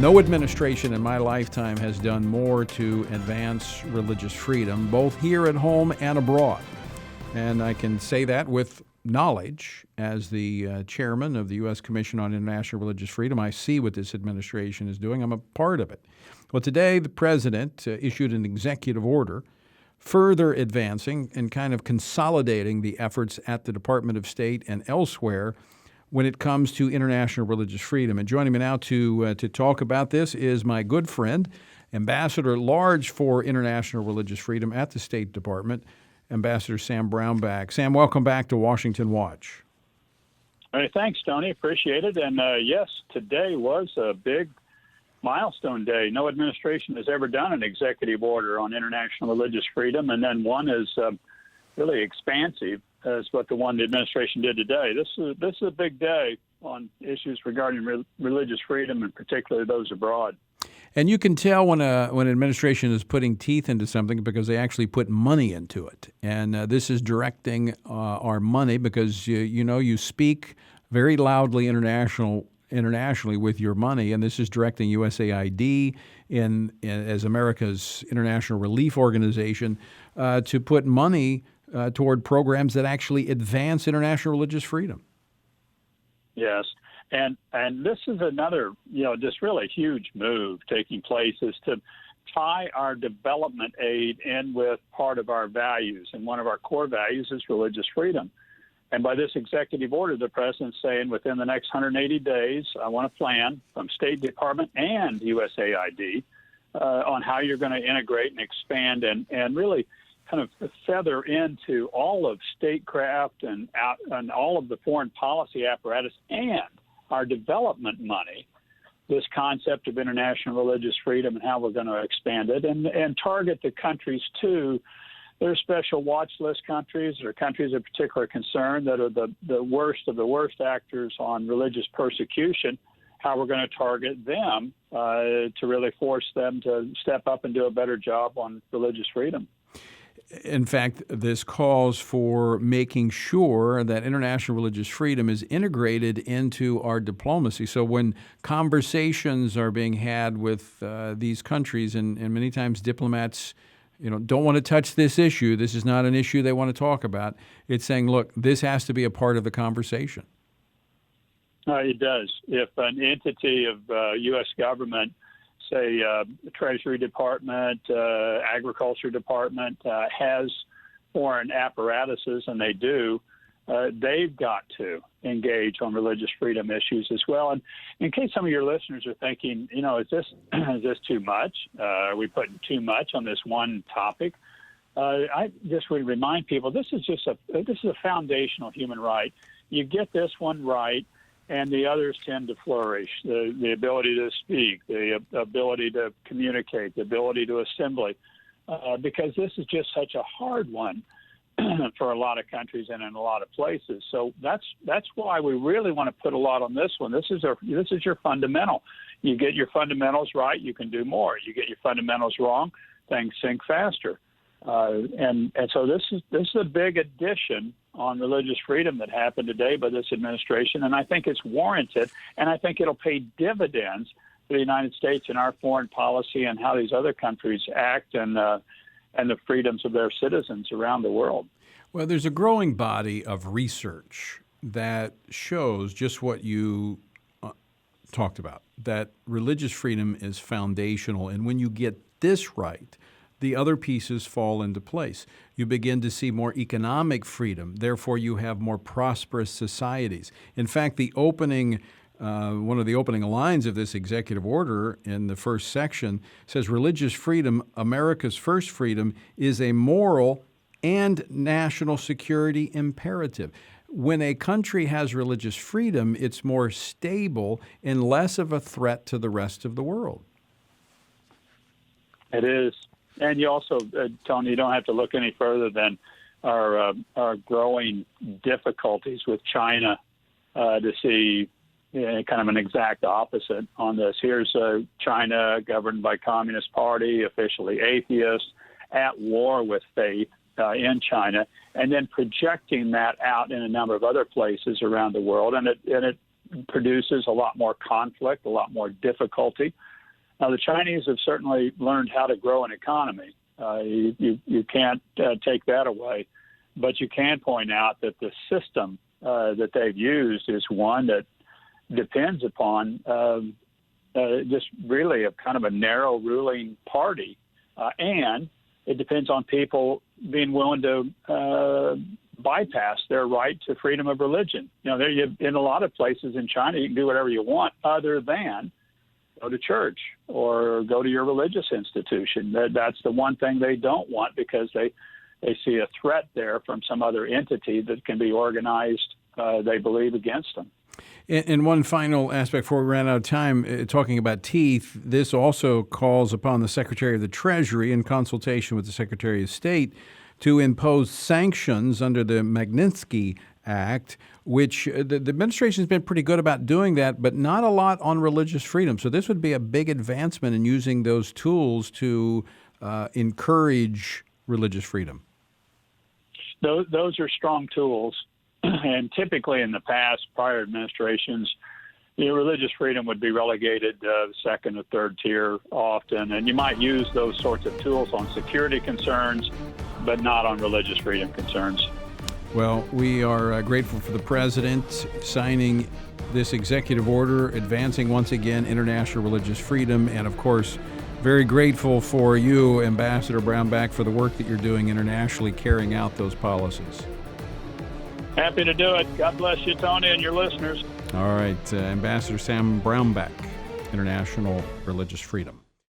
No administration in my lifetime has done more to advance religious freedom, both here at home and abroad. And I can say that with knowledge. As the chairman of the U.S. Commission on International Religious Freedom, I see what this administration is doing. I'm a part of it. Well, today the president issued an executive order further advancing and kind of consolidating the efforts at the Department of State and elsewhere when it comes to international religious freedom. And joining me now to talk about this is my good friend, Ambassador at Large for International Religious Freedom at the State Department, Ambassador Sam Brownback. Sam, welcome back to Washington Watch. Hey, thanks, Tony. Appreciate it. And yes, today was a big milestone day. No administration has ever done an executive order on international religious freedom, and then one is really expansive as what the one the administration did today. This is a big day on issues regarding religious freedom, and particularly those abroad. And you can tell when an administration is putting teeth into something because they actually put money into it. And this is directing our money because you speak very loudly internationally with your money, and this is directing USAID as America's international relief organization to put money toward programs that actually advance international religious freedom. Yes. And this is another, just really huge move taking place, is to tie our development aid in with part of our values. And one of our core values is religious freedom. And by this executive order, the president's saying within the next 180 days, I want a plan from State Department and USAID on how you're going to integrate and expand and really kind of feather into all of statecraft and all of the foreign policy apparatus and our development money, this concept of international religious freedom and how we're going to expand it and target the countries too. There are special watch list countries or countries of particular concern that are the worst of the worst actors on religious persecution, how we're going to target them to really force them to step up and do a better job on religious freedom. In fact, this calls for making sure that international religious freedom is integrated into our diplomacy. So when conversations are being had with these countries, and many times diplomats don't want to touch this issue, this is not an issue they want to talk about, it's saying, look, this has to be a part of the conversation. It does. If an entity of U.S. government, say the Treasury Department, Agriculture Department, has foreign apparatuses, and they do, they've got to engage on religious freedom issues as well. And in case some of your listeners are thinking, is this too much? Are we putting too much on this one topic? I just would remind people this is a foundational human right. You get this one right, and the others tend to flourish. The ability to speak, the ability to communicate, the ability to assemble, because this is just such a hard one for a lot of countries and in a lot of places. So that's why we really want to put a lot on this one. This is your fundamental. You get your fundamentals right, you can do more. You get your fundamentals wrong, things sink faster. And so this is a big addition on religious freedom that happened today by this administration, and I think it's warranted, and I think it'll pay dividends for the United States and our foreign policy and how these other countries act and the freedoms of their citizens around the world. Well, there's a growing body of research that shows just what you talked about, that religious freedom is foundational, and when you get this right, the other pieces fall into place. You begin to see more economic freedom. Therefore, you have more prosperous societies. In fact, one of the opening lines of this executive order in the first section says, religious freedom, America's first freedom, is a moral and national security imperative. When a country has religious freedom, it's more stable and less of a threat to the rest of the world. It is. And you also, Tony, you don't have to look any further than our growing difficulties with China to see kind of an exact opposite on this. Here's China governed by Communist Party, officially atheist, at war with faith in China, and then projecting that out in a number of other places around the world. And it produces a lot more conflict, a lot more difficulty. Now, the Chinese have certainly learned how to grow an economy. You can't take that away. But you can point out that the system that they've used is one that depends upon just really a kind of a narrow ruling party. And it depends on people being willing to bypass their right to freedom of religion. In a lot of places in China, you can do whatever you want other than go to church or go to your religious institution. That's the one thing they don't want, because they see a threat there from some other entity that can be organized, they believe, against them. And one final aspect before we ran out of time, talking about teeth, this also calls upon the Secretary of the Treasury, in consultation with the Secretary of State, to impose sanctions under the Magnitsky Act, which the administration has been pretty good about doing that, but not a lot on religious freedom. So this would be a big advancement in using those tools to encourage religious freedom. Those are strong tools. And typically in the past, prior administrations, religious freedom would be relegated second or third tier often. And you might use those sorts of tools on security concerns, but not on religious freedom concerns. Well, we are grateful for the president signing this executive order, advancing once again international religious freedom, and of course, very grateful for you, Ambassador Brownback, for the work that you're doing internationally, carrying out those policies. Happy to do it. God bless you, Tony, and your listeners. All right, Ambassador Sam Brownback, International Religious Freedom.